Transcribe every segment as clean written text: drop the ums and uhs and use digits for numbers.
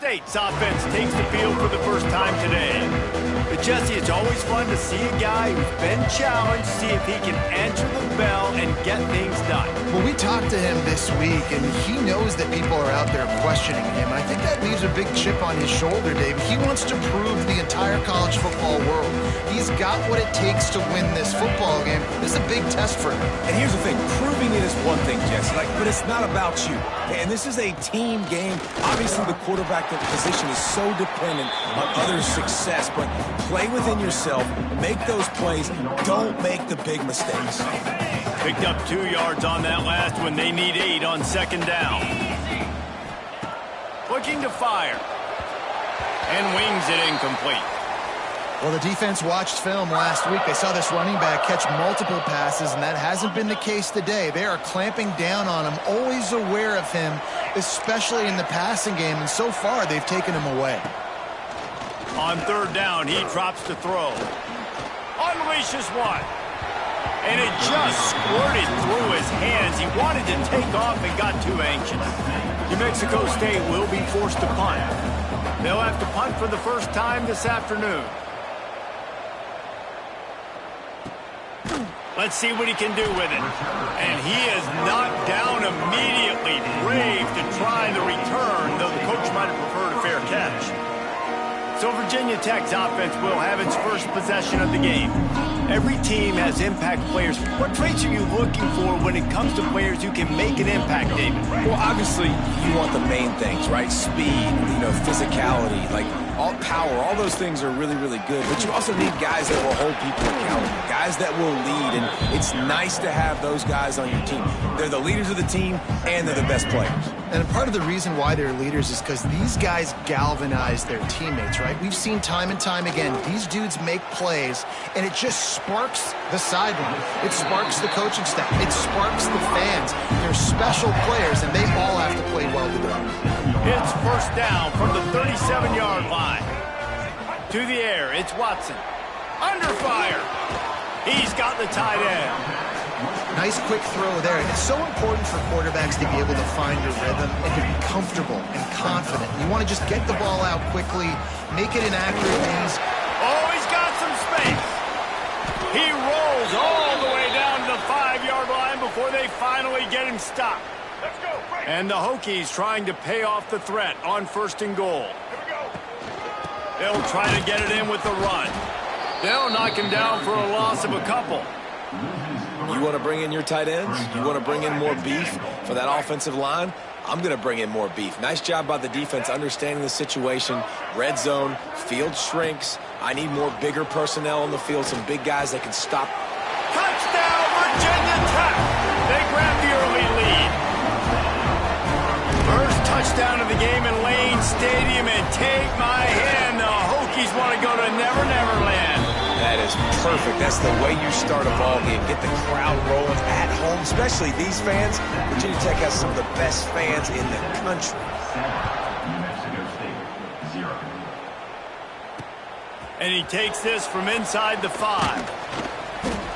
State's offense takes the field for the first time today. But Jesse, it's always fun to see a guy who's been challenged, see if he can answer the bell and get things done. Well, we talked to him this week, and he knows that people are out there questioning him. And I think that leaves a big chip on his shoulder, Dave. He wants to prove to the entire college football world he's got what it takes to win this football game. This is a big test for him. And here's the thing, proving it is one thing, Jesse, but it's not about you. And this is a team game. Obviously, the quarterback position is so dependent on others' success, but play within yourself, make those plays, don't make the big mistakes. Picked up 2 yards on that last one. They need 8 on second down. Looking to fire. And wings it incomplete. Well, the defense watched film last week. They saw this running back catch multiple passes, and that hasn't been the case today. They are clamping down on him, always aware of him, especially in the passing game, and so far they've taken him away. On third down, he drops to throw. Unleashes one. And it just squirted through his hands. He wanted to take off and got too anxious. New Mexico State will be forced to punt. They'll have to punt for the first time this afternoon. Let's see what he can do with it. And he is knocked down immediately. Brave to try the return, though the coach might have preferred a fair catch. So Virginia Tech's offense will have its first possession of the game. Every team has impact players. What traits are you looking for when it comes to players who can make an impact, David? Well, obviously, you want the main things, right? Speed, physicality, all power, all those things are really, really good. But you also need guys that will hold people accountable, guys that will lead. And it's nice to have those guys on your team. They're the leaders of the team, and they're the best players. And part of the reason why they're leaders is because these guys galvanize their teammates, right? We've seen time and time again, these dudes make plays, and it just sparks the sideline. It sparks the coaching staff. It sparks the fans. They're special players, and they all have to play well together. It's first down from the 37-yard line. To the air, it's Watson. Under fire. He's got the tight end. Nice quick throw there. It's so important for quarterbacks to be able to find a rhythm and to be comfortable and confident. You want to just get the ball out quickly, make it an accurate pass. Oh, he's got some space. He rolls all the way down to the 5-yard line before they finally get him stopped. Let's go, Frank. And the Hokies trying to pay off the threat on first and goal. Here we go. They'll try to get it in with the run. They'll knock him down for a loss of a couple. You want to bring in your tight ends? You want to bring in more beef for that offensive line? I'm going to bring in more beef. Nice job by the defense understanding the situation. Red zone, field shrinks. I need more bigger personnel on the field, some big guys that can stop. Touchdown, Virginia Tech! They grab the early lead. First touchdown of the game in Lane Stadium, and take my hand, the Hokies want to go to Never Never Land. That is perfect. That's the way you start a ball game. Get the crowd rolling at home, especially these fans. Virginia Tech has some of the best fans in the country. And he takes this from inside the 5.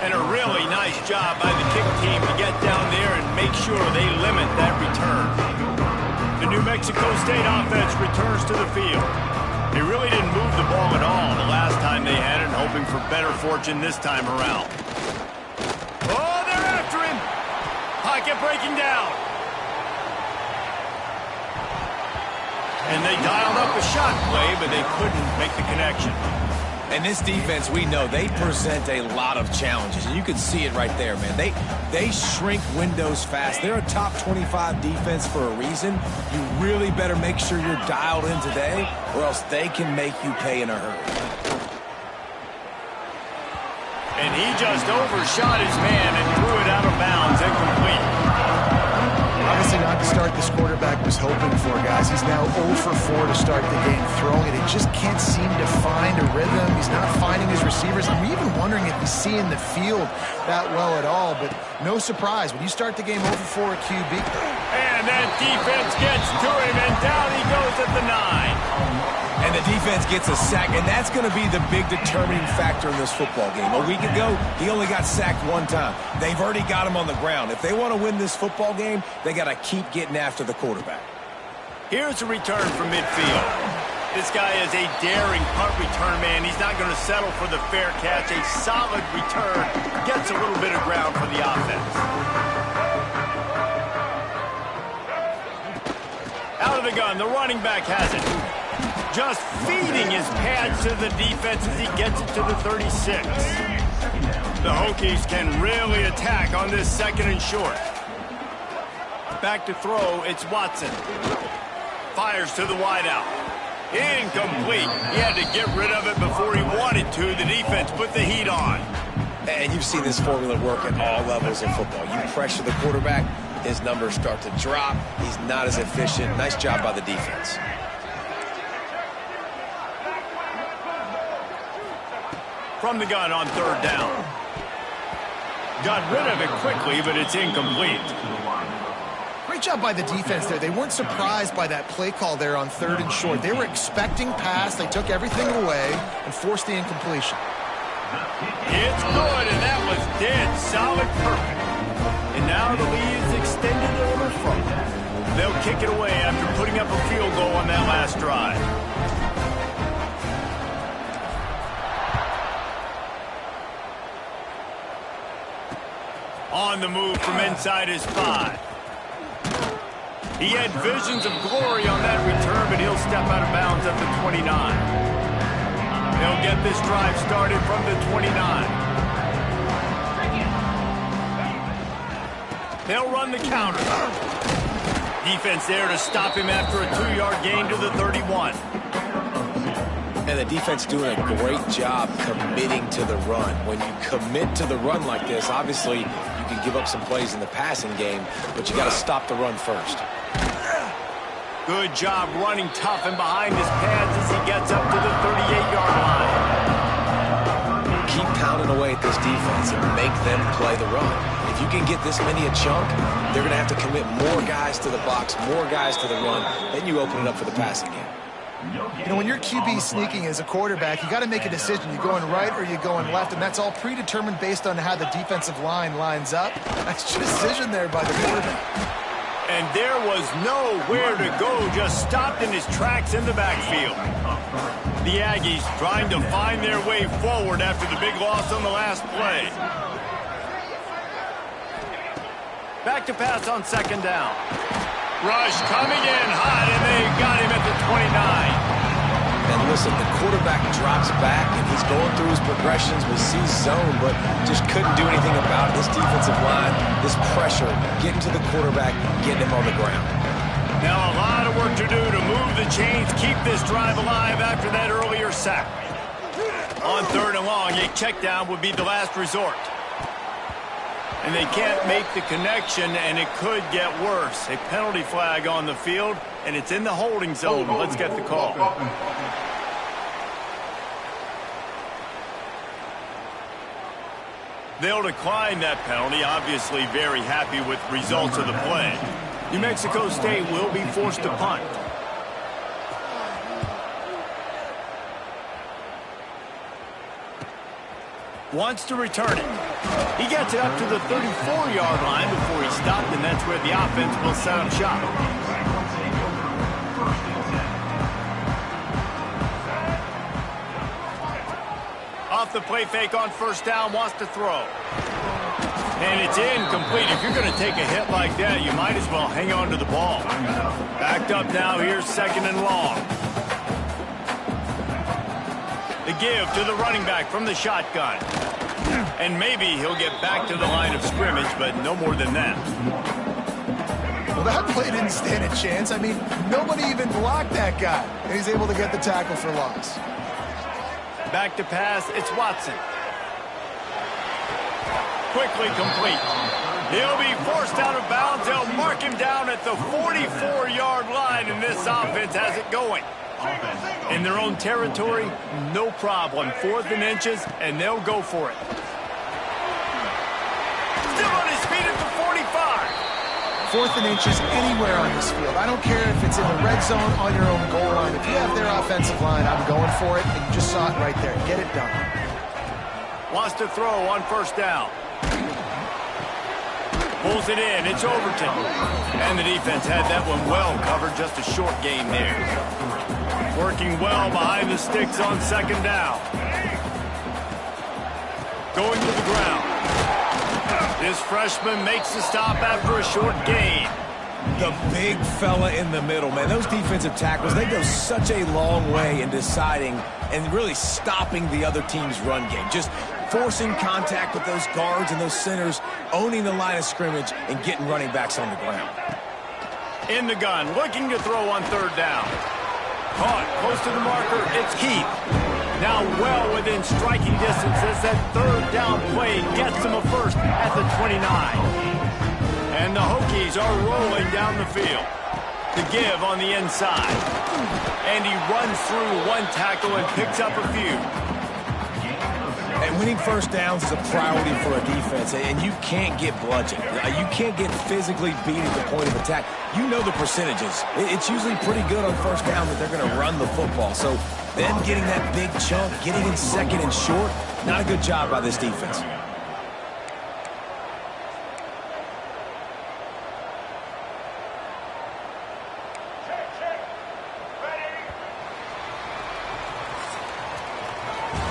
And a really nice job by the kick team to get down there and make sure they limit that return. The New Mexico State offense returns to the field. They really didn't move the ball at all the last time they had it, hoping for better fortune this time around. Oh, they're after him. Pocket breaking down. And they dialed up a shot play, but they couldn't make the connection. And this defense, we know, they present a lot of challenges. And you can see it right there, man. They shrink windows fast. They're a top 25 defense for a reason. You really better make sure you're dialed in today, or else they can make you pay in a hurry. And he just overshot his man and threw it out of bounds, incomplete. Obviously not the start this quarterback was hoping for, guys. He's now 0 for 4 to start the game throwing it. He just can't seem to find a rhythm. He's not finding his receivers. I'm even wondering if he's seeing the field that well at all, but no surprise. When you start the game 0 for 4 at QB. And that defense gets to him, and down he goes at the 9. And the defense gets a sack, and that's going to be the big determining factor in this football game. A week ago, he only got sacked 1 time. They've already got him on the ground. If they want to win this football game, they got to keep getting after the quarterback. Here's a return from midfield. This guy is a daring punt return man. He's not going to settle for the fair catch. A solid return gets a little bit of ground for the offense. Out of the gun, the running back has it. Just feeding his pads to the defense as he gets it to the 36. The Hokies can really attack on this 2nd and short. Back to throw, it's Watson. Fires to the wideout. Incomplete. He had to get rid of it before he wanted to. The defense put the heat on. And you've seen this formula work at all levels of football. You pressure the quarterback, his numbers start to drop. He's not as efficient. Nice job by the defense. From the gun on 3rd down. Got rid of it quickly, but it's incomplete. Great job by the defense there. They weren't surprised by that play call there on 3rd and short. They were expecting pass. They took everything away and forced the incompletion. It's good, and that was dead solid perfect. And now the lead is extended a little further. They'll kick it away after putting up a field goal on that last drive. On the move from inside his 5. He had visions of glory on that return, but he'll step out of bounds at the 29. They'll get this drive started from the 29. They'll run the counter. Defense there to stop him after a 2-yard gain to the 31. And the defense doing a great job committing to the run. When you commit to the run like this, obviously you can give up some plays in the passing game, but you got to stop the run first. Good job running tough and behind his pads as he gets up to the 38-yard line. Keep pounding away at this defense and make them play the run. If you can get this many a chunk, they're going to have to commit more guys to the box, more guys to the run. Then you open it up for the passing game. You know, when your QB sneaking as a quarterback, you got to make a decision. You going right or you going left, and that's all predetermined based on how the defensive line lines up. That's your decision there by the quarterback. And there was nowhere to go, just stopped in his tracks in the backfield. The Aggies trying to find their way forward after the big loss on the last play. Back to pass on 2nd down. Rush coming in hot, and they got him at the 29. And listen, the quarterback drops back, and he's going through his progressions. We see zone, but just couldn't do anything about it. This defensive line, this pressure, getting to the quarterback, getting him on the ground. Now a lot of work to do to move the chains, keep this drive alive after that earlier sack. On 3rd and long, a check down would be the last resort. And they can't make the connection, and it could get worse. A penalty flag on the field, and it's in the holding zone. Let's get the call. They'll decline that penalty, obviously very happy with results of the play. New Mexico State will be forced to punt. Wants to return it. He gets it up to the 34-yard line before he stopped, and that's where the offense will set up shop. Off the play fake on 1st down, wants to throw. And it's incomplete. If you're going to take a hit like that, you might as well hang on to the ball. Backed up now, here's 2nd and long. The give to the running back from the shotgun. And maybe he'll get back to the line of scrimmage, but no more than that. Well, that play didn't stand a chance. I mean, nobody even blocked that guy. And he's able to get the tackle for loss. Back to pass, it's Watson. Quickly complete. He'll be forced out of bounds. They'll mark him down at the 44-yard line, and this offense has it going. In their own territory, no problem. 4th and inches, and they'll go for it. Still on his feet at the 45. 4th and inches anywhere on this field. I don't care if it's in the red zone on your own goal line. If you have their offensive line, I'm going for it, and you just saw it right there. Get it done. Wants to throw on 1st down. Pulls it in. It's Overton. And the defense had that one well covered. Just a short gain there. Working well behind the sticks on second down. Going to the ground. This freshman makes the stop after a short gain. The big fella in the middle, man. Those defensive tackles, they go such a long way in deciding and really stopping the other team's run game. Just forcing contact with those guards and those centers, owning the line of scrimmage, and getting running backs on the ground. In the gun, looking to throw on third down. Caught close to the marker. It's Heath. Now well within striking distance as that third down play gets him a first at the 29. And the Hokies are rolling down the field. The give on the inside. And he runs through one tackle and picks up a few. And winning first downs is a priority for a defense, and you can't get bludgeoned. You can't get physically beat at the point of attack. You know the percentages. It's usually pretty good on first down that they're going to run the football. So them getting that big chunk, getting in second and short, not a good job by this defense.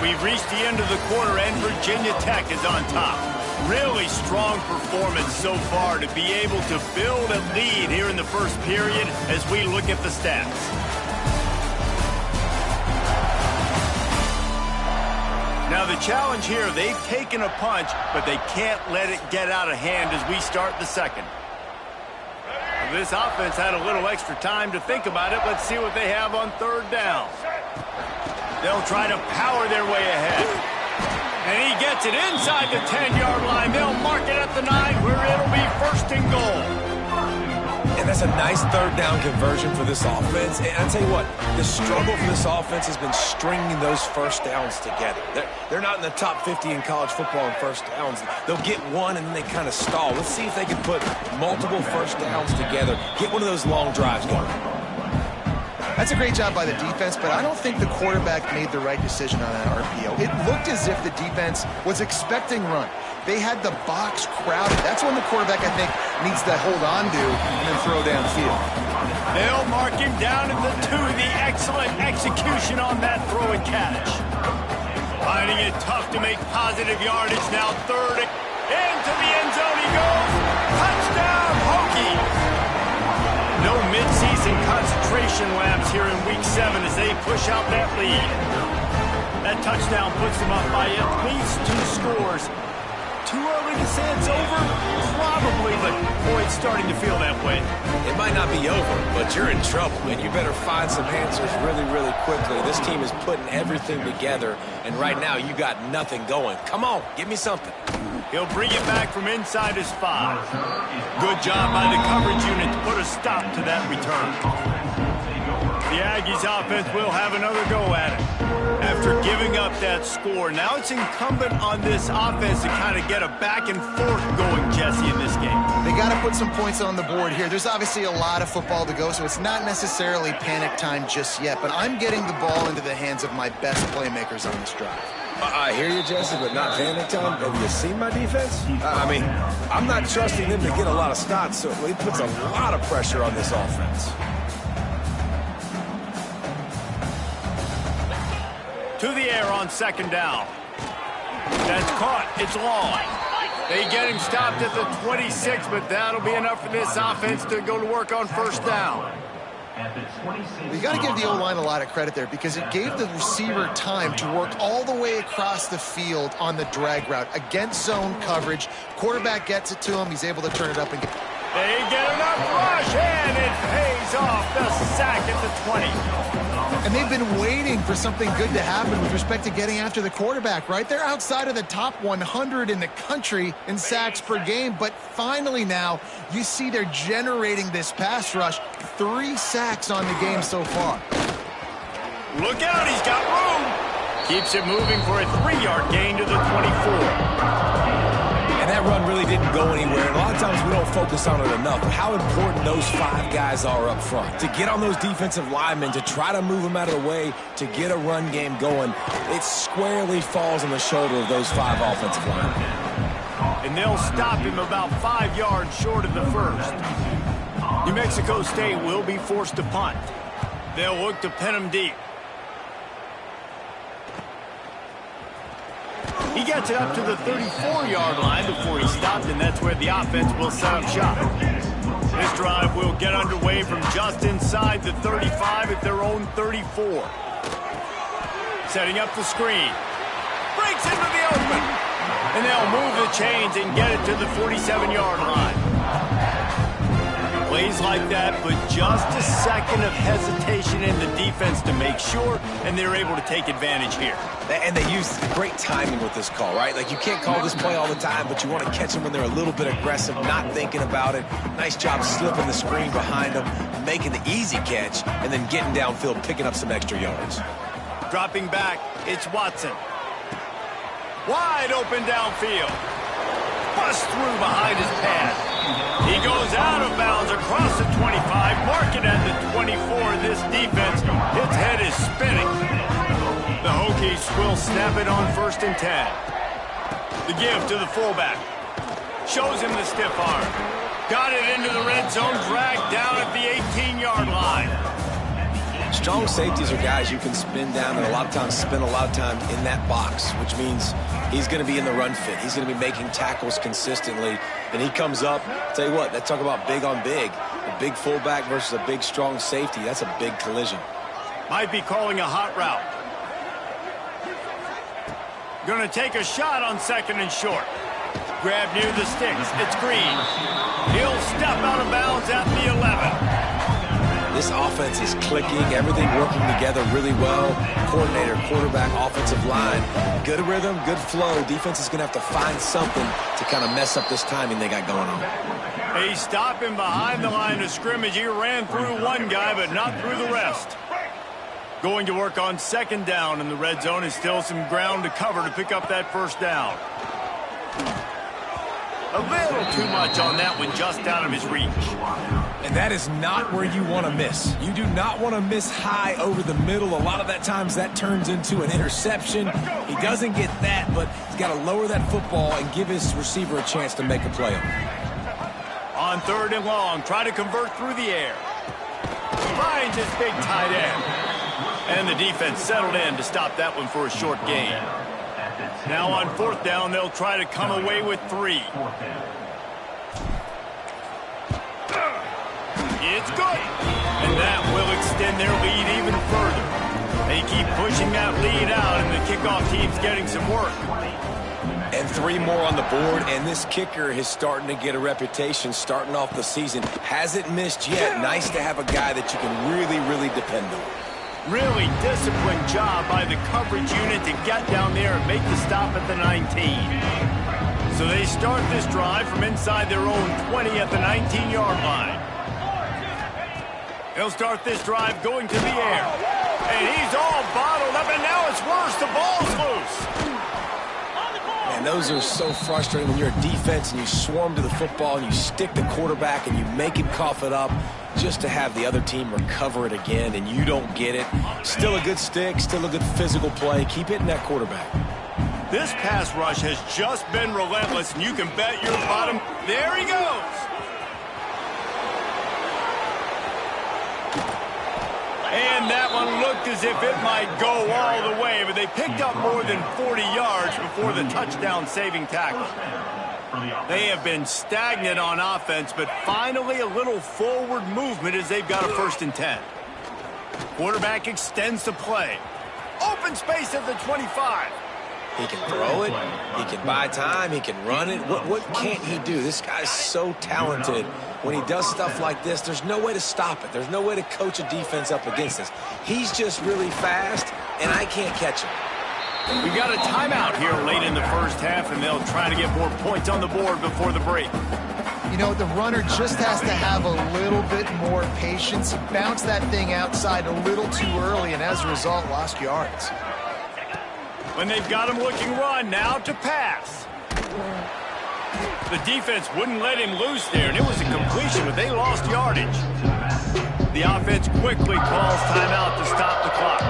We've reached the end of the quarter, and Virginia Tech is on top. Really strong performance so far to be able to build a lead here in the first period as we look at the stats. Now the challenge here, they've taken a punch, but they can't let it get out of hand as we start the second. This offense had a little extra time to think about it. Let's see what they have on third down. They'll try to power their way ahead. And he gets it inside the 10-yard line. They'll mark it at the 9 where it'll be first and goal. And that's a nice third down conversion for this offense. And I'll tell you what, the struggle for this offense has been stringing those first downs together. They're not in the top 50 in college football in first downs. They'll get one and then they kind of stall. Let's see if they can put multiple first downs together, get one of those long drives going. That's a great job by the defense, but I don't think the quarterback made the right decision on that RPO. It looked as if the defense was expecting run. They had the box crowded. That's when the quarterback, I think, needs to hold on to and then throw downfield. They'll mark him down at the 2. The excellent execution on that throw and catch. Finding it tough to make positive yardage. Now third. Into the end zone he goes. Touchdown, Hokie. No mid-season concentration laps here in Week 7 as they push out that lead. That touchdown puts them up by at least 2 scores. Too early to say it's over? Probably, but boy, it's starting to feel that way. It might not be over, but you're in trouble, and you better find some answers really, really quickly. This team is putting everything together, and right now you got nothing going. Come on, give me something. He'll bring it back from inside his 5. Good job by the coverage unit to put a stop to that return. The Aggies offense will have another go at it. After giving up that score, now it's incumbent on this offense to kind of get a back and forth going, Jesse, in this game. They got to put some points on the board here. There's obviously a lot of football to go, so it's not necessarily panic time just yet, but I'm getting the ball into the hands of my best playmakers on this drive. I hear you, Jesse, but not panic time. Have you seen my defense? I mean, I'm not trusting them to get a lot of stops, so it puts a lot of pressure on this offense. To the air on second down. That's caught. It's long. They get him stopped at the 26, but that'll be enough for this offense to go to work on first down. You got to give the O-line a lot of credit there because it gave the receiver time to work all the way across the field on the drag route against zone coverage. Quarterback gets it to him. He's able to turn it up and get. They get enough rush, and it pays off. The sack at the 20. And they've been waiting for something good to happen with respect to getting after the quarterback, right? They're outside of the top 100 in the country in sacks per game, but finally now you see they're generating this pass rush. 3 sacks on the game so far. Look out, he's got room. Keeps it moving for a 3-yard gain to the 24. And that run really didn't go anywhere. And a lot of times we don't focus on it enough. How important those 5 guys are up front. To get on those defensive linemen, to try to move them out of the way, to get a run game going, it squarely falls on the shoulder of those 5 offensive linemen. and they'll stop him about 5 yards short of the first. New Mexico State will be forced to punt. They'll look to pin him deep. He gets it up to the 34-yard line before he stopped, and that's where the offense will set up shop. This drive will get underway from just inside the 35 at their own 34. Setting up the screen. Breaks into the open. And they'll move the chains and get it to the 47-yard line. Plays like that, but just a second of hesitation in the defense to make sure, and they're able to take advantage here. And they use great timing with this call, right? Like, you can't call this play all the time, but you want to catch them when they're a little bit aggressive, not thinking about it. Nice job slipping the screen behind them, making the easy catch, and then getting downfield, picking up some extra yards. Dropping back, it's Watson. Wide open downfield. Bust through behind his pad. He goes out of bounds across the 25, marking at the 24. This defense, its head is spinning. The Hokies will snap it on 1st and 10. The give to the fullback. Shows him the stiff arm. Got it into the red zone, dragged down at the 18-yard line. Strong safeties are guys you can spin down and a lot of times spend a lot of time in that box, which means he's going to be in the run fit. He's going to be making tackles consistently, and he comes up. Tell you what, that talk about big on big. A big fullback versus a big, strong safety. That's a big collision. Might be calling a hot route. Going to take a shot on 2nd and short. Grab near the sticks. It's Green. He'll step out of bounds at the 11. This offense is clicking, everything working together really well. Coordinator, quarterback, offensive line. Good rhythm, good flow. Defense is going to have to find something to kind of mess up this timing they got going on. They stop him behind the line of scrimmage. He ran through one guy, but not through the rest. Going to work on 2nd down in the red zone. Is still some ground to cover to pick up that 1st down. A little too much on that one, just out of his reach. And that is not where you want to miss. You do not want to miss high over the middle. A lot of that times that turns into an interception. He doesn't get that, but he's got to lower that football and give his receiver a chance to make a play on it. On 3rd and long, try to convert through the air. Finds his big tight end. And the defense settled in to stop that one for a short gain. Now on 4th down, they'll try to come away with 3. It's good. And that will extend their lead even further. They keep pushing that lead out, and the kickoff team's getting some work. And 3 more on the board, and this kicker is starting to get a reputation starting off the season. Hasn't missed yet. Nice to have a guy that you can really, really depend on. Really disciplined job by the coverage unit to get down there and make the stop at the 19. So they start this drive from inside their own 20 at the 19-yard line. He'll start this drive going to the air. And he's all bottled up, and now it's worse. The ball's loose. And those are so frustrating when you're a defense and you swarm to the football and you stick the quarterback and you make him cough it up just to have the other team recover it again and you don't get it. Still a good stick, still a good physical play. Keep hitting that quarterback. This pass rush has just been relentless, and you can bet your bottom. There he goes. And that one looked as if it might go all the way, but they picked up more than 40 yards before the touchdown-saving tackle. They have been stagnant on offense, but finally a little forward movement as they've got a 1st and 10. Quarterback extends the play. Open space at the 25. He can throw it, he can buy time, he can run it. What can't he do? This guy's so talented. When he does stuff like this, there's no way to stop it. There's no way to coach a defense up against this. He's just really fast, and I can't catch him. We've got a timeout here late in the 1st half, and they'll try to get more points on the board before the break. You know, the runner just has to have a little bit more patience. He bounced that thing outside a little too early, and as a result, lost yards. When they've got him looking run, now to pass. The defense wouldn't let him loose there, and it was a completion, but they lost yardage. The offense quickly calls timeout to stop the clock.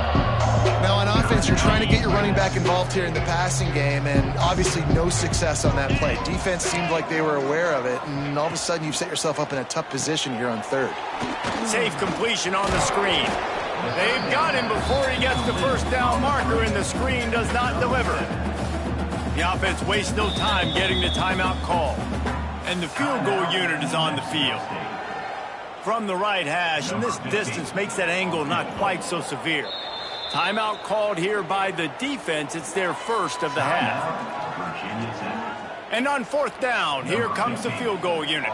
Now, on offense, offense, you're trying to get your running back involved here in the passing game, and obviously no success on that play. Defense seemed like they were aware of it, and all of a sudden you've set yourself up in a tough position here on third. Safe completion on the screen. They've got him before he gets the first down marker, and the screen does not deliver. The offense wastes no time getting the timeout call, and the field goal unit is on the field. From the right hash, and this distance makes that angle not quite so severe. Timeout called here by the defense. It's their first of the half. And on fourth down, here comes the field goal unit.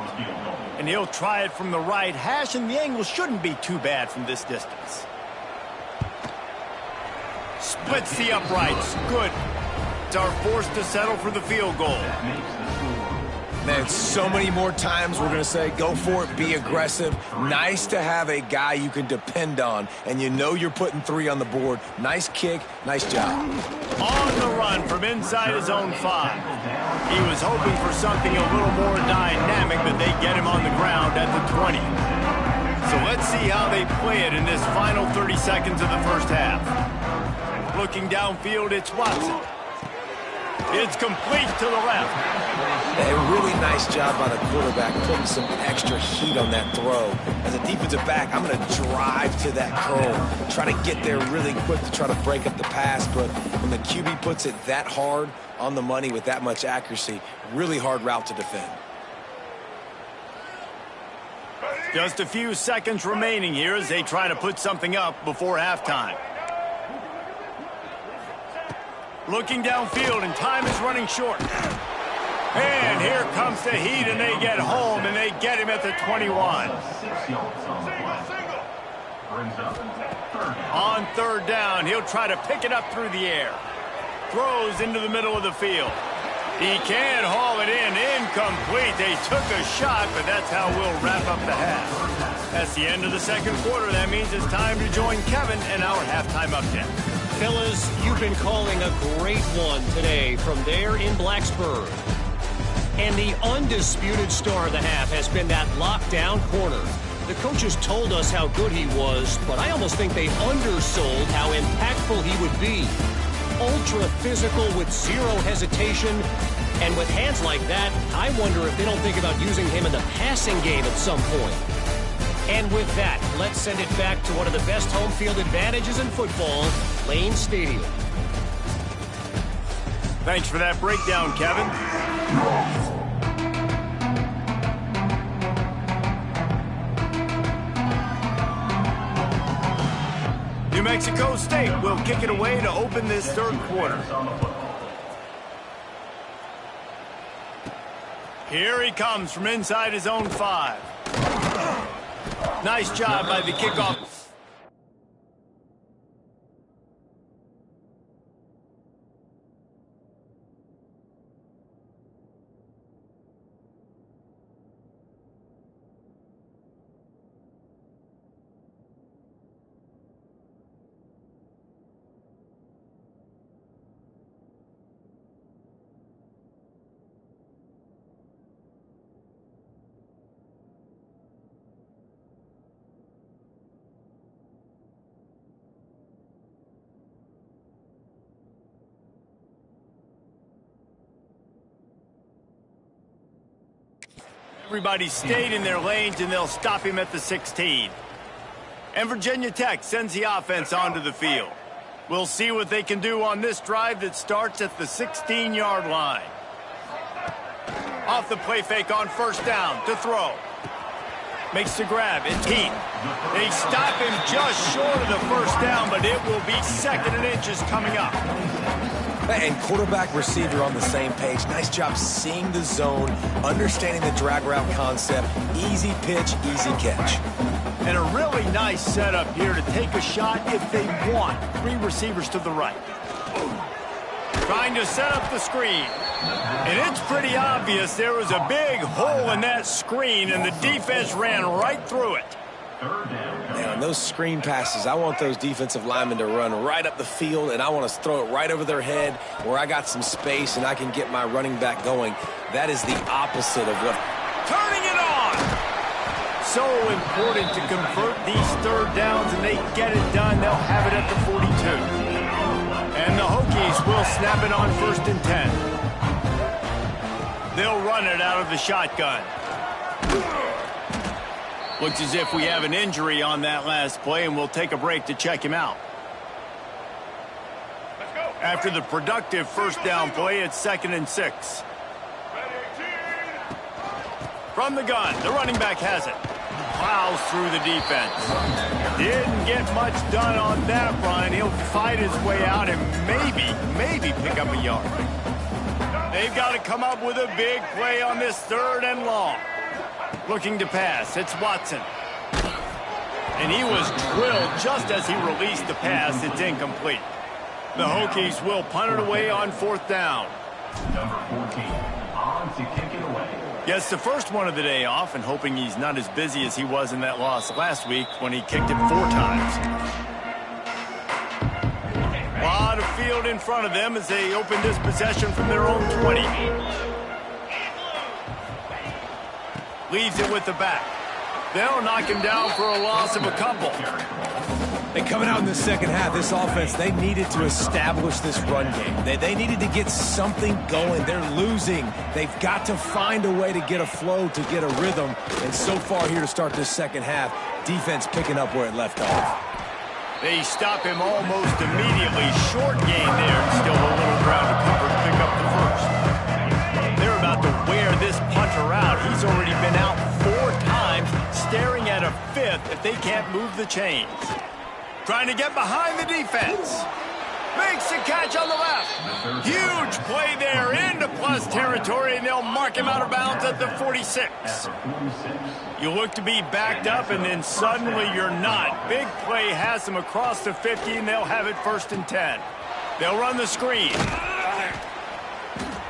And he'll try it from the right hash, and the angle shouldn't be too bad from this distance. Splits the uprights. Good. It's our forced to settle for the field goal. Man, so many more times we're going to say, go for it, be aggressive. Nice to have a guy you can depend on, and you know you're putting 3 on the board. Nice kick, nice job. On the run from inside his own 5. He was hoping for something a little more dynamic, but they get him on the ground at the 20. So let's see how they play it in this final 30 seconds of the first half. Looking downfield, it's Watson. It's complete to the left. A really nice job by the quarterback putting some extra heat on that throw. As a defensive back, I'm going to drive to that curl, try to get there really quick to try to break up the pass, but when the QB puts it that hard on the money with that much accuracy, really hard route to defend. Just a few seconds remaining here as they try to put something up before halftime. Looking downfield, and time is running short. And here comes the heat, and they get home, and they get him at the 21. On third down, he'll try to pick it up through the air. Throws into the middle of the field. He can't haul it in. Incomplete. They took a shot, but that's how we'll wrap up the half. That's the end of the second quarter. That means it's time to join Kevin and our halftime update. Fellas, you've been calling a great one today from there in Blacksburg. And the undisputed star of the half has been that lockdown corner. The coaches told us how good he was, but I almost think they undersold how impactful he would be. Ultra physical with zero hesitation. And with hands like that, I wonder if they don't think about using him in the passing game at some point. And with that, let's send it back to one of the best home field advantages in football, Lane Stadium. Thanks for that breakdown, Kevin. New Mexico State will kick it away to open this third quarter. Here he comes from inside his own 5. Nice job by the kickoff. Everybody stayed in their lanes, and they'll stop him at the 16. And Virginia Tech sends the offense onto the field. We'll see what they can do on this drive that starts at the 16-yard line. Off the play fake on first down to throw. Makes the grab. It's Heat. They stop him just short of the first down, but it will be 2nd and inches coming up. And quarterback receiver on the same page. Nice job seeing the zone, understanding the drag route concept. Easy pitch, easy catch. And a really nice setup here to take a shot if they want. 3 receivers to the right. Trying to set up the screen. And it's pretty obvious there was a big hole in that screen, and the defense ran right through it. Now, on those screen passes, I want those defensive linemen to run right up the field, and I want to throw it right over their head where I got some space and I can get my running back going. That is the opposite of what... Turning it on! So important to convert these third downs, and they get it done. They'll have it at the 42. snap it on 1st and 10. They'll run it out of the shotgun. Looks as if we have an injury on that last play, and we'll take a break to check him out. After the productive first down play, it's 2nd and 6. From the gun, the running back has it. Plows through the defense. Didn't get much done on that run. He'll fight his way out and maybe pick up a yard. They've got to come up with a big play on this 3rd and long. Looking to pass, it's Watson. And he was drilled just as he released the pass. It's incomplete. The Hokies will punt it away on 4th down. Number 14, on to kick it away. Gets the first one of the day off, and hoping he's not as busy as he was in that loss last week when he kicked it 4 times. A lot of field in front of them as they open this possession from their own 20. Leaves it with the back. They'll knock him down for a loss of a couple. And coming out in the second half, this offense, they needed to establish this run game. They needed to get something going. They're losing. They've got to find a way to get a flow, to get a rhythm. And so far here to start this second half, defense picking up where it left off. They stop him almost immediately. Short gain there, and still a little ground to cover to pick up the first. They're about to wear this punter out. He's already been out 4 times, staring at a 5th if they can't move the chains. Trying to get behind the defense. Makes the catch on the left. Huge play there into plus territory, and they'll mark him out of bounds at the 46. You look to be backed up, and then suddenly you're not. Big play has them across the 50, and they'll have it 1st and 10. They'll run the screen.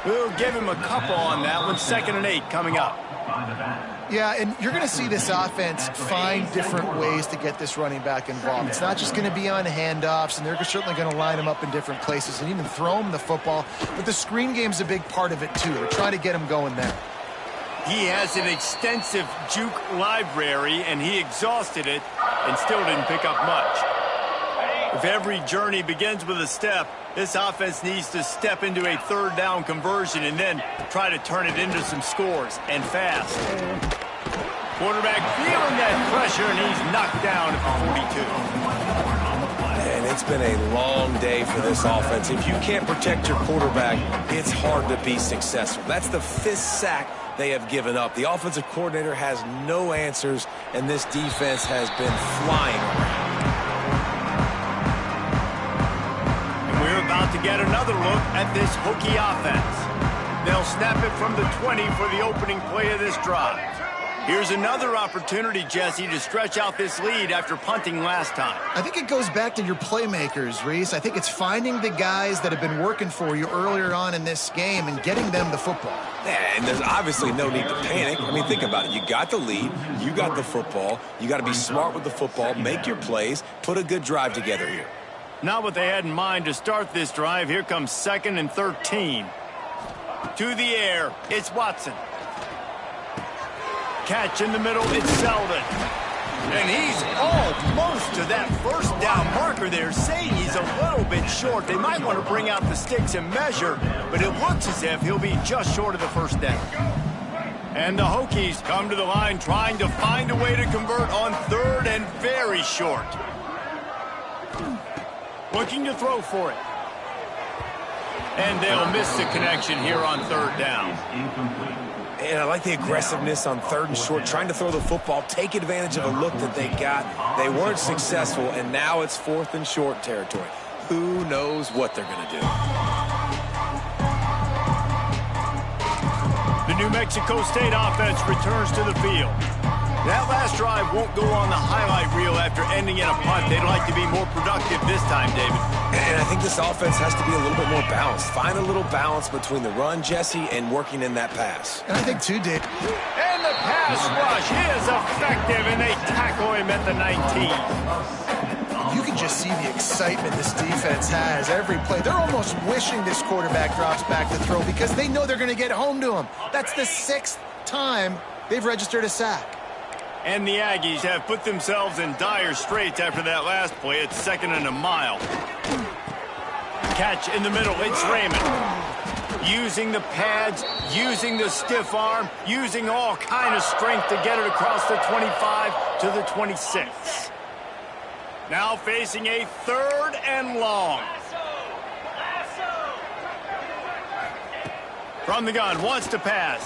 We'll give him a couple on that one. 2nd and 8 coming up. Yeah, and you're going to see this offense find different ways to get this running back involved. It's not just going to be on handoffs, and they're certainly going to line him up in different places and even throw him the football. But the screen game's a big part of it, too. They're trying to get him going there. He has an extensive juke library, and he exhausted it and still didn't pick up much. If every journey begins with a step, this offense needs to step into a 3rd down conversion and then try to turn it into some scores, and fast. Quarterback feeling that pressure, and he's knocked down at the 42. And it's been a long day for this offense. If you can't protect your quarterback, it's hard to be successful. That's the 5th sack they have given up. The offensive coordinator has no answers, and this defense has been flying around. We're about to get another look at this Hokie offense. They'll snap it from the 20 for the opening play of this drive. Here's another opportunity, Jesse, to stretch out this lead after punting last time. I think it goes back to your playmakers, Reese. I think it's finding the guys that have been working for you earlier on in this game and getting them the football. Yeah, and there's obviously no need to panic. I mean, think about it. You got the lead. You got the football. You got to be smart with the football, make your plays, put a good drive together here. Not what they had in mind to start this drive. Here comes 2nd and 13. To the air, it's Watson. Catch in the middle, it's Selden. And he's almost to that 1st down marker there, saying he's a little bit short. They might want to bring out the sticks and measure, but it looks as if he'll be just short of the 1st down. And the Hokies come to the line trying to find a way to convert on 3rd and very short. Looking to throw for it. And they'll miss the connection here on 3rd down. And I like the aggressiveness on 3rd and short, trying to throw the football, take advantage of a look that they got. They weren't successful, and now it's 4th and short territory. Who knows what they're going to do? The New Mexico State offense returns to the field. That last drive won't go on the highlight reel after ending in a punt. They'd like to be more productive this time, David. And I think this offense has to be a little bit more balanced. Find a little balance between the run, Jesse, and working in that pass. And I think, too, Dave. And the pass rush is effective, and they tackle him at the 19. You can just see the excitement this defense has every play. They're almost wishing this quarterback drops back to throw because they know they're going to get home to him. That's the 6th time they've registered a sack. And the Aggies have put themselves in dire straits after that last play. It's 2nd and a mile. catch in the middle. It's Raymond. Using the pads, using the stiff arm, using all kind of strength to get it across the 25 to the 26. Now facing a 3rd and long. From the gun, wants to pass.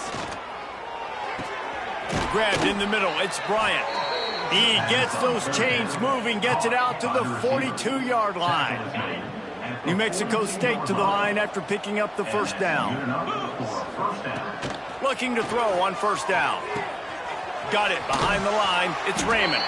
Grabbed in the middle, it's Bryant. He gets those chains moving, gets it out to the 42-yard line. New Mexico State to the line after picking up the 1st down. Looking to throw on 1st down. Got it behind the line, it's Raymond.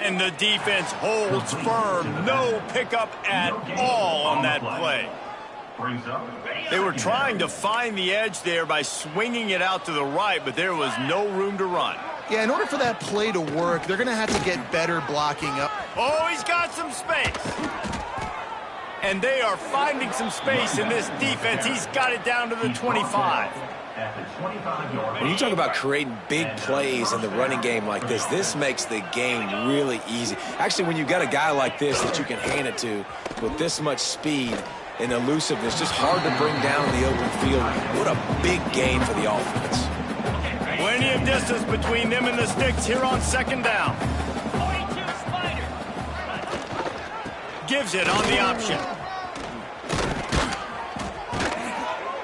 And the defense holds firm. No pickup at all on that play. They were trying to find the edge there by swinging it out to the right, but there was no room to run. Yeah, in order for that play to work, they're going to have to get better blocking up. Oh, he's got some space. And they are finding some space in this defense. He's got it down to the 25. When you talk about creating big plays in the running game like this makes the game really easy. Actually, when you've got a guy like this that you can hand it to with this much speed and elusiveness, just hard to bring down in the open field. What a big gain for the offense. Plenty of distance between them and the sticks here on second down. Gives it on the option.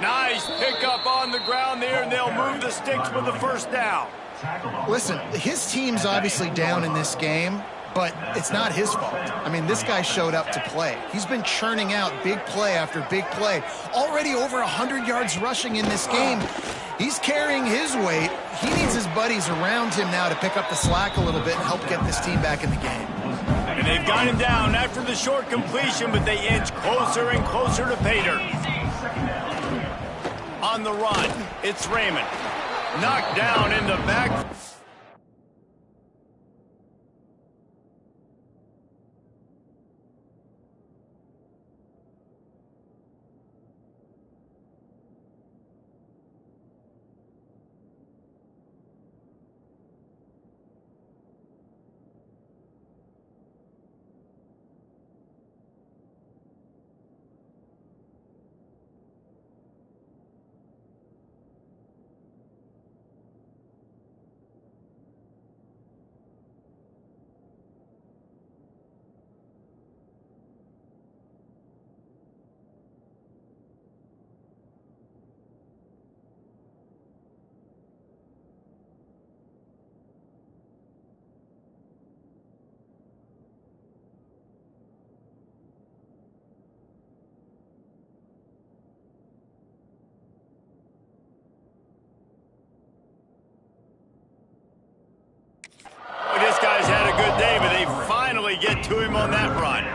Nice pickup on the ground there, and they'll move the sticks with the first down. Listen, his team's obviously down in this game, but it's not his fault. I mean, this guy showed up to play. He's been churning out big play after big play. Already over 100 yards rushing in this game. He's carrying his weight. He needs his buddies around him now to pick up the slack a little bit and help get this team back in the game. And they've got him down after the short completion, but they inch closer and closer to pay dirt. On the run, it's Raymond. Knocked down in the back. This guy's had a good day, but they finally get to him on that run.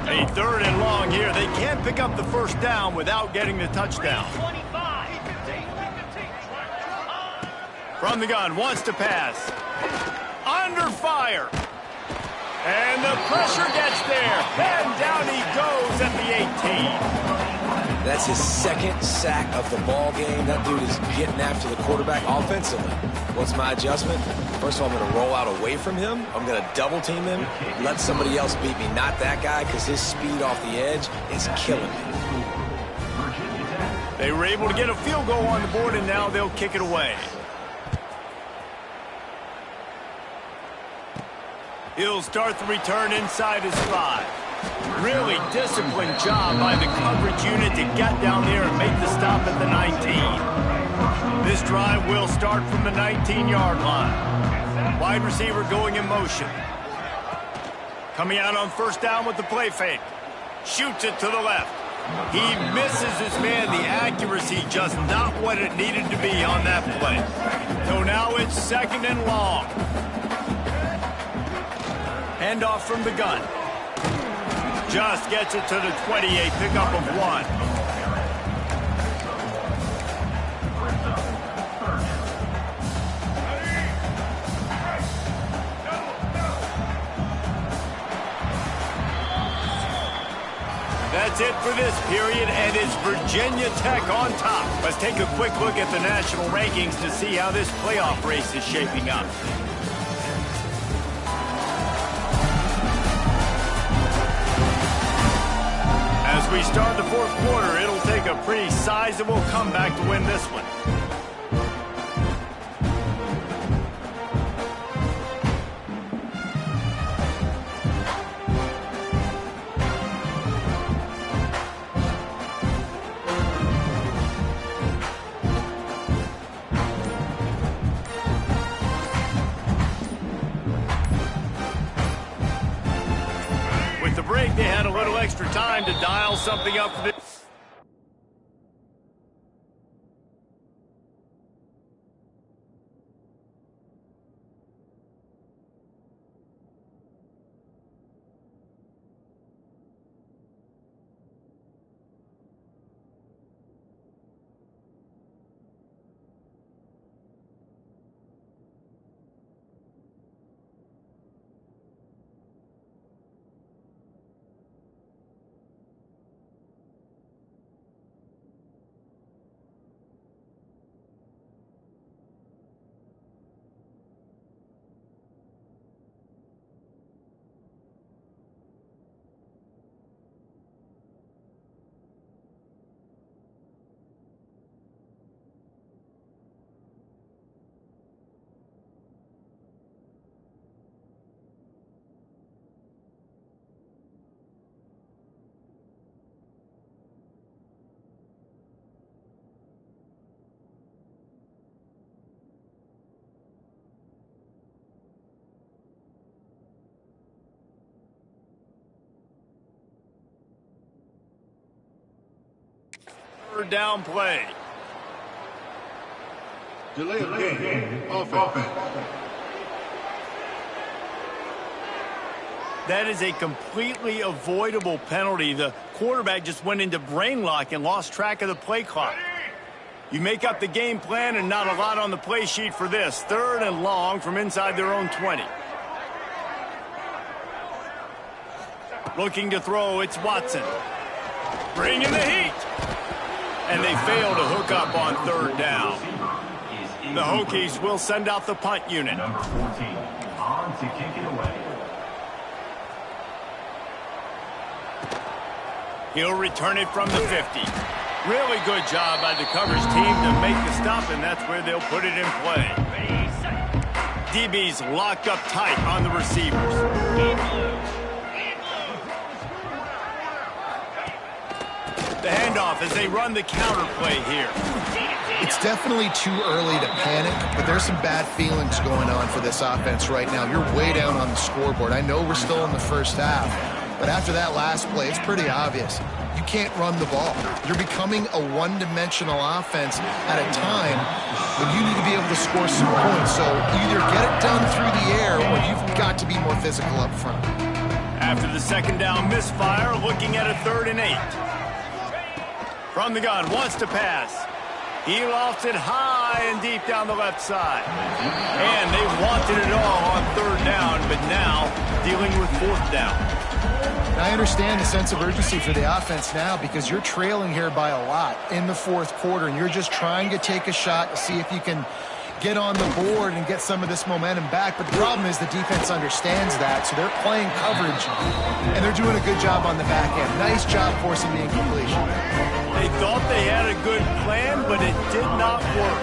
A third and long here. They can't pick up the first down without getting the touchdown. From the gun, wants to pass. Under fire. And the pressure gets there. And down he goes at the 18. That's his second sack of the ball game. That dude is getting after the quarterback offensively. What's my adjustment? First of all, I'm going to roll out away from him. I'm going to double team him. Let somebody else beat me, not that guy, because his speed off the edge is killing me. They were able to get a field goal on the board, and now they'll kick it away. He'll start the return inside his 5. Really disciplined job by the coverage unit to get down there and make the stop at the 19. This drive will start from the 19-yard line. Wide receiver going in motion. Coming out on first down with the play fake. Shoots it to the left. He misses his man. The accuracy just not what it needed to be on that play. So now it's second and long. Handoff from the gun. Just gets it to the 28, pickup of 1. That's it for this period, and it's Virginia Tech on top. Let's take a quick look at the national rankings to see how this playoff race is shaping up. As we start the fourth quarter, it'll take a pretty sizable comeback to win this one. With the break, they had a little extra time to dial something up for this. third down play. Delay of game. Offense. That is a completely avoidable penalty. The quarterback just went into brain lock and lost track of the play clock. You make up the game plan and not a lot on the play sheet for this. Third and long from inside their own 20. Looking to throw, it's Watson. Bringing the heat. And they fail to hook up on third down. The Hokies will send out the punt unit. Number 14, on to kick it away. He'll return it from the 50. Really good job by the coverage team to make the stop, and that's where they'll put it in play. DB's locked up tight on the receivers. The handoff as they run the counter play here. It's definitely too early to panic, but there's some bad feelings going on for this offense right now. You're way down on the scoreboard. I know we're still in the first half, but after that last play, it's pretty obvious. You can't run the ball. You're becoming a one-dimensional offense at a time when you need to be able to score some points. So either get it done through the air or you've got to be more physical up front. After the second down misfire, looking at a 3rd and 8. From the gun, wants to pass. He lofts it high and deep down the left side. And they wanted it all on 3rd down, but now dealing with 4th down. I understand the sense of urgency for the offense now because you're trailing here by a lot in the 4th quarter, and you're just trying to take a shot to see if you can get on the board and get some of this momentum back. But the problem is the defense understands that, so they're playing coverage, and they're doing a good job on the back end. Nice job forcing the incompletion. They thought they had a good plan, but it did not work.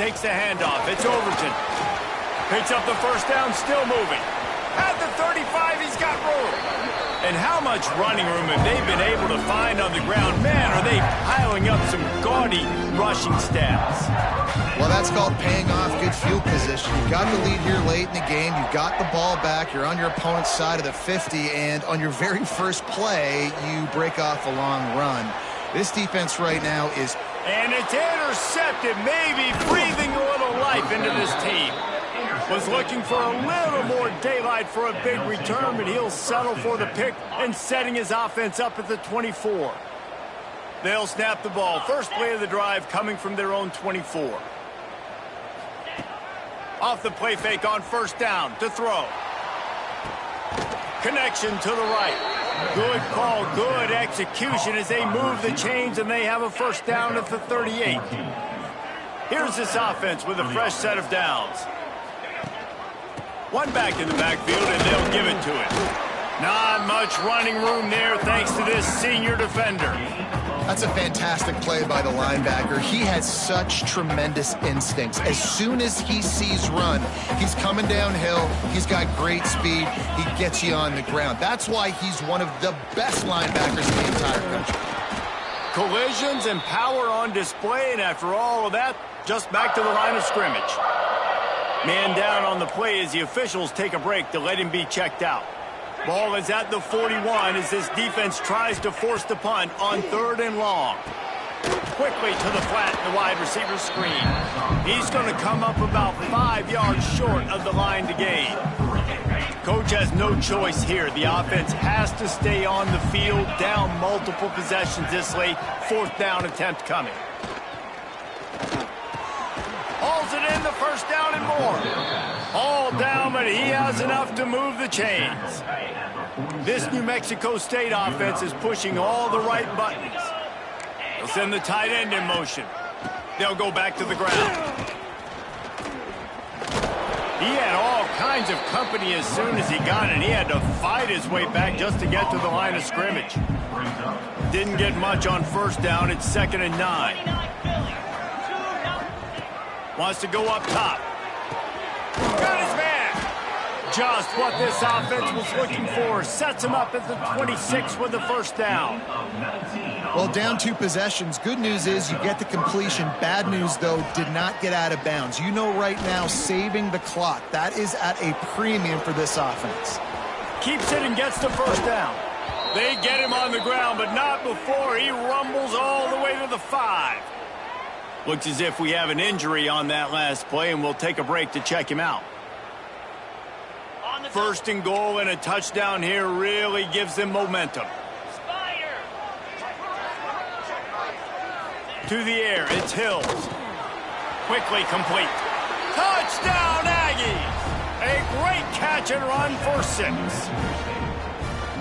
Takes the handoff. It's Overton. Picks up the first down, still moving. At the 35, he's got room. And how much running room have they been able to find on the ground? Man, are they piling up some gaudy rushing stats. Well, that's called paying off good field position. You've got the lead here late in the game. You've got the ball back. You're on your opponent's side of the 50, and on your very first play, you break off a long run. This defense right now is... And it's intercepted, maybe breathing a little life into this team. Was looking for a little more daylight for a big return, but he'll settle for the pick and setting his offense up at the 24. They'll snap the ball. First play of the drive coming from their own 24. Off the play fake on first down to throw. Connection to the right. Good call, good execution as they move the chains and they have a first down at the 38. Here's this offense with a fresh set of downs. One back in the backfield, and they'll give it to it. Not much running room there thanks to this senior defender. That's a fantastic play by the linebacker. He has such tremendous instincts. As soon as he sees run, he's coming downhill. He's got great speed. He gets you on the ground. That's why he's one of the best linebackers in the entire country. Collisions and power on display, and after all of that, just back to the line of scrimmage. Man down on the play as the officials take a break to let him be checked out. Ball is at the 41 as this defense tries to force the punt on 3rd and long. Quickly to the flat, the wide receiver screen. He's going to come up about 5 yards short of the line to gain. Coach has no choice here. The offense has to stay on the field, down multiple possessions this late. 4th down attempt coming. Hauls it in, the first down and more. All down, but he has enough to move the chains. This New Mexico State offense is pushing all the right buttons. They'll send the tight end in motion. They'll go back to the ground. He had all kinds of company as soon as he got it. He had to fight his way back just to get to the line of scrimmage. Didn't get much on first down. It's 2nd and 9. Wants to go up top. Got his man. Just what this offense was looking for. Sets him up at the 26 with the first down. Well, down 2 possessions. Good news is you get the completion. Bad news, though, did not get out of bounds. You know right now, saving the clock. That is at a premium for this offense. Keeps it and gets the first down. They get him on the ground, but not before he rumbles all the way to the 5. Looks as if we have an injury on that last play, and we'll take a break to check him out. First and goal and a touchdown here really gives them momentum. To the air, it's Hills. Quickly complete. Touchdown, Aggies! A great catch and run for 6.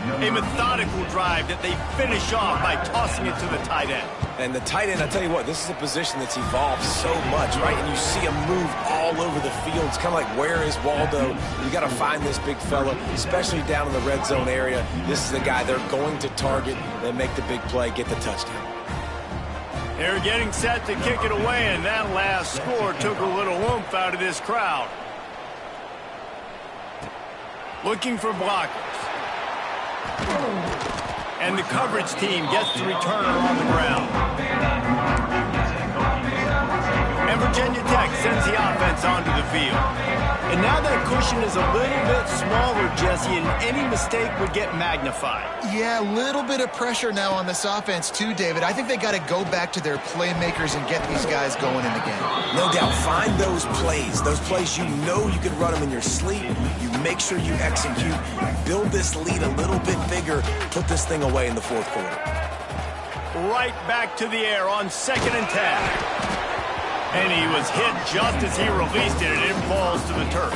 A methodical drive that they finish off by tossing it to the tight end. And the tight end, I tell you what, this is a position that's evolved so much, right? And you see him move all over the field. It's kind of like, where is Waldo? You got to find this big fella, especially down in the red zone area. This is the guy they're going to target, then make the big play, get the touchdown. They're getting set to kick it away, and that last score took a little oomph out of this crowd. Looking for blockers. And the coverage team gets the returner on the ground. And Virginia Tech sends the offense onto the field. And now that cushion is a little bit smaller, Jesse, and any mistake would get magnified. Yeah, a little bit of pressure now on this offense too, David. I think they got to go back to their playmakers and get these guys going in the game. No doubt. Find those plays you know you can run them in your sleep. You make sure you execute. Build this lead a little bit bigger. Put this thing away in the fourth quarter. Right back to the air on 2nd and 10. And he was hit just as he released it, and it falls to the turf.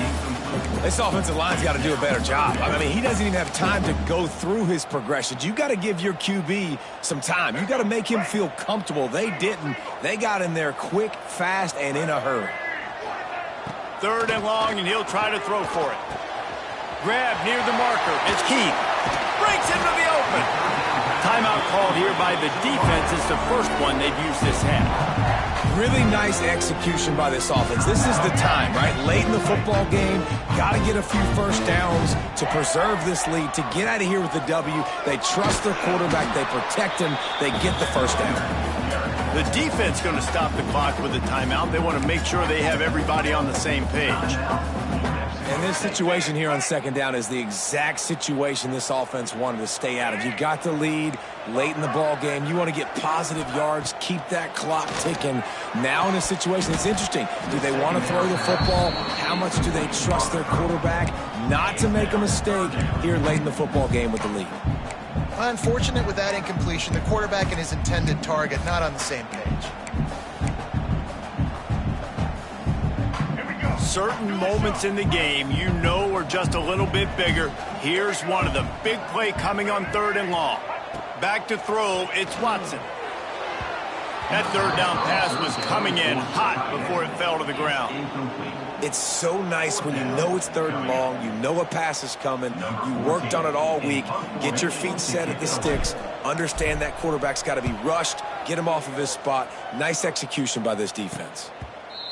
This offensive line's got to do a better job. I mean, he doesn't even have time to go through his progressions. You got to give your QB some time. You got to make him feel comfortable. They didn't. They got in there quick, fast, and in a hurry. 3rd and long, and he'll try to throw for it. Grab near the marker. It's Keith. Breaks into the open. Timeout called here by the defense. It's the first one they've used this half. Really nice execution by this offense. This is the time, right? Late in the football game, got to get a few first downs to preserve this lead, to get out of here with the W. They trust their quarterback. They protect him. They get the first down. The defense going to stop the clock with a timeout. They want to make sure they have everybody on the same page. And this situation here on 2nd down is the exact situation this offense wanted to stay out of. You got the lead late in the ball game. You want to get positive yards, keep that clock ticking. Now in this situation, it's interesting. Do they want to throw the football? How much do they trust their quarterback not to make a mistake here late in the football game with the lead? Unfortunate with that incompletion. The quarterback and his intended target not on the same page. Certain moments in the game you know are just a little bit bigger. Here's one of them. Big play coming on 3rd and long. Back to throw, it's Watson. That 3rd down pass was coming in hot before it fell to the ground. It's so nice when you know it's 3rd and long, you know a pass is coming, you worked on it all week, get your feet set at the sticks, understand that quarterback's got to be rushed, get him off of his spot. Nice execution by this defense.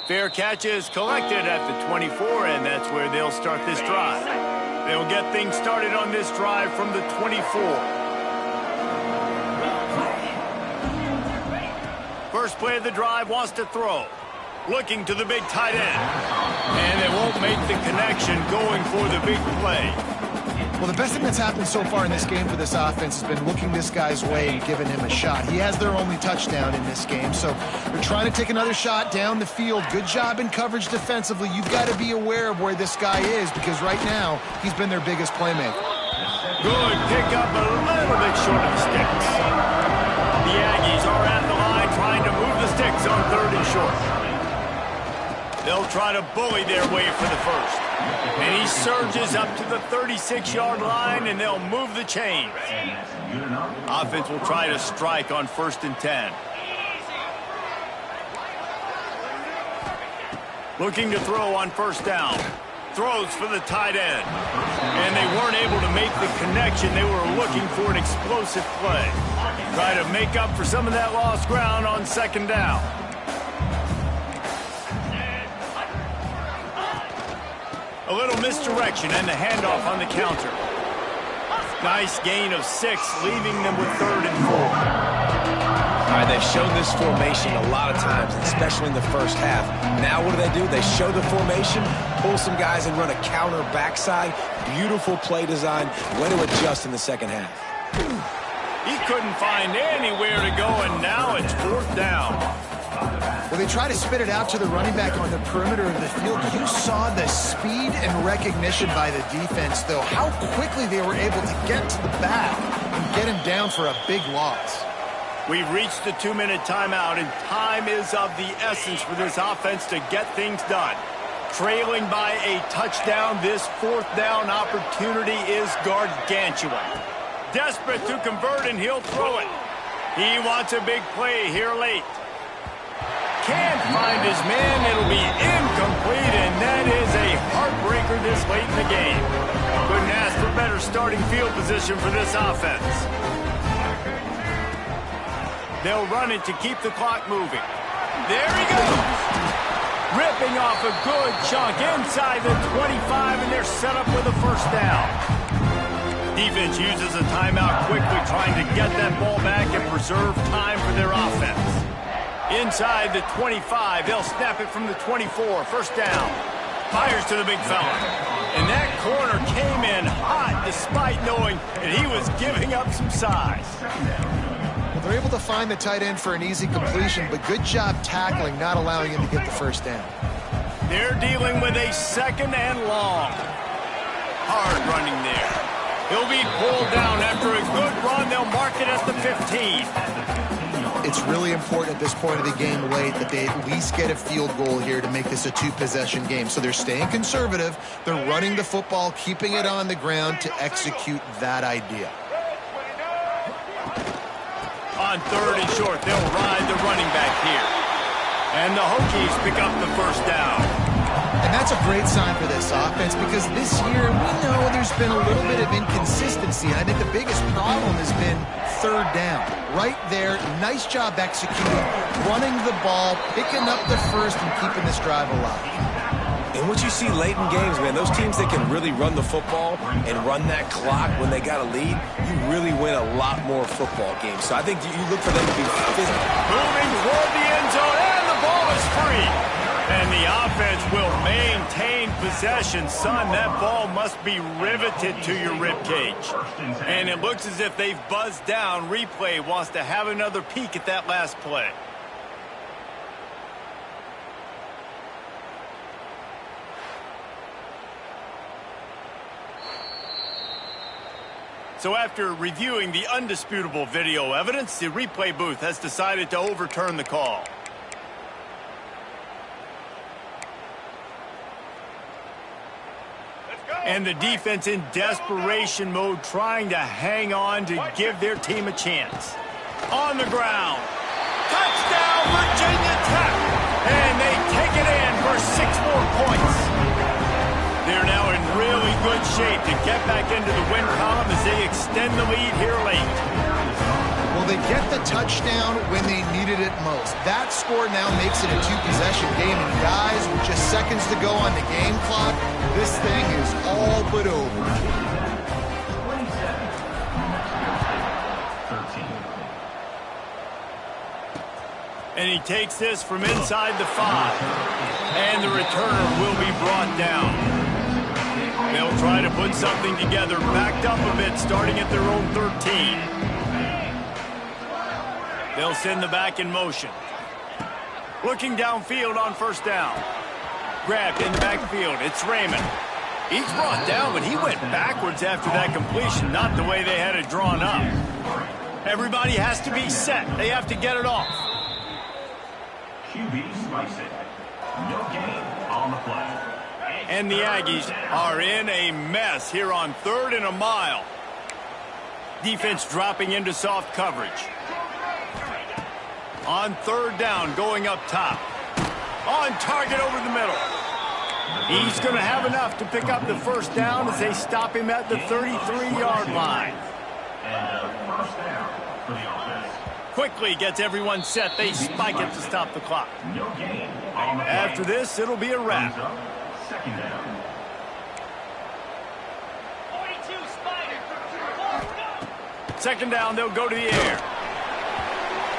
Fair catch is collected at the 24, and that's where they'll start this drive. They'll get things started on this drive from the 24. First play of the drive wants to throw. Looking to the big tight end. And they won't make the connection going for the big play. Well, the best thing that's happened so far in this game for this offense has been looking this guy's way and giving him a shot. He has their only touchdown in this game, so they're trying to take another shot down the field. Good job in coverage defensively. You've got to be aware of where this guy is because right now he's been their biggest playmaker. Good pick up a little bit short of the sticks. The Aggies are at the line trying to move the sticks on 3rd and short. They'll try to bully their way for the first. And he surges up to the 36-yard line, and they'll move the chains. Offense will try to strike on 1st and 10. Looking to throw on 1st down. Throws for the tight end. And they weren't able to make the connection. They were looking for an explosive play. Try to make up for some of that lost ground on 2nd down. A little misdirection and the handoff on the counter. Nice gain of 6, leaving them with 3rd and 4. All right, they've shown this formation a lot of times, especially in the first half. Now what do? They show the formation, pull some guys and run a counter backside. Beautiful play design. Way to adjust in the 2nd half. He couldn't find anywhere to go, and now it's 4th down. Well, they try to spit it out to the running back on the perimeter of the field. You saw the speed and recognition by the defense, though, how quickly they were able to get to the back and get him down for a big loss. We've reached the 2-minute timeout, and time is of the essence for this offense to get things done. Trailing by a touchdown, this 4th down opportunity is gargantuan. Desperate to convert, and he'll throw it. He wants a big play here late. Can't find his man. It'll be incomplete, and that is a heartbreaker this late in the game. Couldn't ask for better starting field position for this offense. They'll run it to keep the clock moving. There he goes. Ripping off a good chunk inside the 25, and they're set up with a 1st down. Defense uses a timeout quickly, trying to get that ball back and preserve time for their offense. Inside the 25, they'll snap it from the 24. 1st down. Fires to the big fella. And that corner came in hot despite knowing that he was giving up some size. Well, they're able to find the tight end for an easy completion, but good job tackling, not allowing him to get the 1st down. They're dealing with a 2nd and long. Hard running there. He'll be pulled down after a good run. They'll mark it at the 15. It's really important at this point of the game late that they at least get a field goal here to make this a 2-possession game. So they're staying conservative. They're running the football, keeping it on the ground to execute that idea. On 3rd and short, they'll ride the running back here. And the Hokies pick up the 1st down. And that's a great sign for this offense because this year we know there's been a little bit of inconsistency. And I think the biggest problem has been 3rd down. Right there, nice job executing, running the ball, picking up the 1st, and keeping this drive alive. And what you see late in games, man, those teams that can really run the football and run that clock when they got a lead, you really win a lot more football games. So I think you look for them to be physical. Moving toward the end zone, and the ball is free. And the offense will maintain possession. Son, that ball must be riveted to your ribcage. And it looks as if they've buzzed down. Replay wants to have another peek at that last play. So after reviewing the undisputable video evidence, the replay booth has decided to overturn the call. And the defense in desperation mode, trying to hang on to give their team a chance. On the ground. Touchdown, Virginia Tech! And they take it in for 6 more points. They're now in really good shape to get back into the win column as they extend the lead here late. Well, they get the touchdown when they needed it most. That score now makes it a 2-possession game. And guys, with just seconds to go on the game clock, this thing is all but over. 13. And he takes this from inside the 5. And the returner will be brought down. They'll try to put something together, backed up a bit, starting at their own 13. They'll send the back in motion. Looking downfield on 1st down. Grabbed in the backfield. It's Raymond. He's brought down, but he went backwards after that completion, not the way they had it drawn up. Everybody has to be set. They have to get it off. QB slice it. No gain on the play. And the Aggies are in a mess here on 3rd and a mile. Defense dropping into soft coverage. On 3rd down, going up top. On target over the middle. He's going to have enough to pick up the 1st down as they stop him at the 33-yard line. And 1st down for the offense. Quickly gets everyone set. They spike it to stop the clock. No gain on the play. After this, it'll be a wrap. 2nd down. 2nd down, they'll go to the air.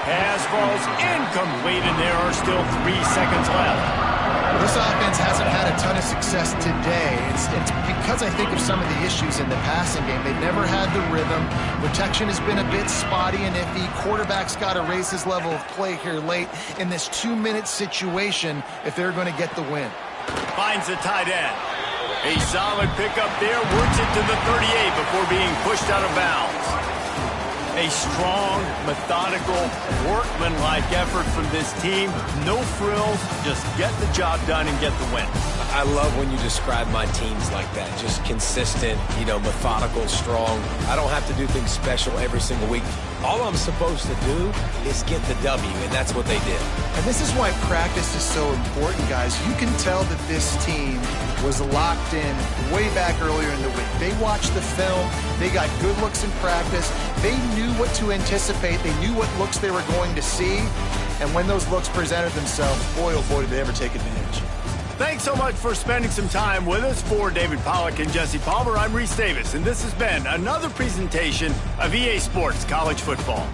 Pass falls incomplete, and there are still 3 seconds left. This offense hasn't had a ton of success today. It's because I think of some of the issues in the passing game. They've never had the rhythm. Protection has been a bit spotty and iffy. Quarterback's got to raise his level of play here late in this 2-minute situation if they're going to get the win. Finds the tight end. A solid pickup there. Works it to the 38 before being pushed out of bounds. A strong, methodical, workmanlike effort from this team. No frills, just get the job done and get the win. I love when you describe my teams like that. Just consistent, methodical, strong. I don't have to do things special every single week. All I'm supposed to do is get the W, and that's what they did. And this is why practice is so important, guys. You can tell that this team was locked in way back earlier in the week. They watched the film. They got good looks in practice. They knew what to anticipate. They knew what looks they were going to see. And when those looks presented themselves, boy, oh boy, did they ever take advantage. Thanks so much for spending some time with us. For David Pollack and Jesse Palmer, I'm Reese Davis, and this has been another presentation of EA Sports College Football.